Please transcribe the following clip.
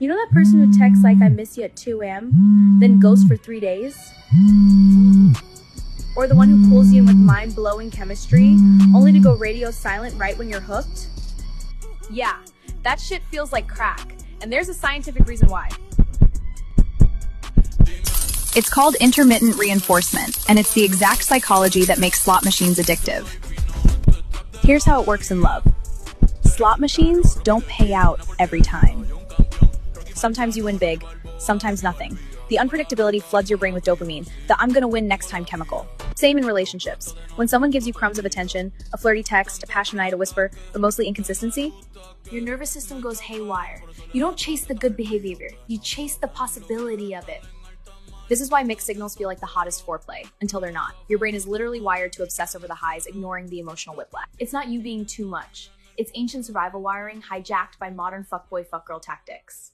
You know that person who texts like I miss you at 2 a.m., then ghosts for 3 days? Or the one who pulls you in with mind-blowing chemistry, only to go radio silent right when you're hooked? Yeah, that shit feels like crack, and there's a scientific reason why. It's called intermittent reinforcement, and it's the exact psychology that makes slot machines addictive. Here's how it works in love. Slot machines don't pay out every time. Sometimes you win big, sometimes nothing. The unpredictability floods your brain with dopamine, the I'm gonna win next time chemical. Same in relationships. When someone gives you crumbs of attention, a flirty text, a passion night, a whisper, but mostly inconsistency, your nervous system goes haywire. You don't chase the good behavior, you chase the possibility of it. This is why mixed signals feel like the hottest foreplay, until they're not. Your brain is literally wired to obsess over the highs, ignoring the emotional whiplash. It's not you being too much. It's ancient survival wiring hijacked by modern fuckboy fuckgirl tactics.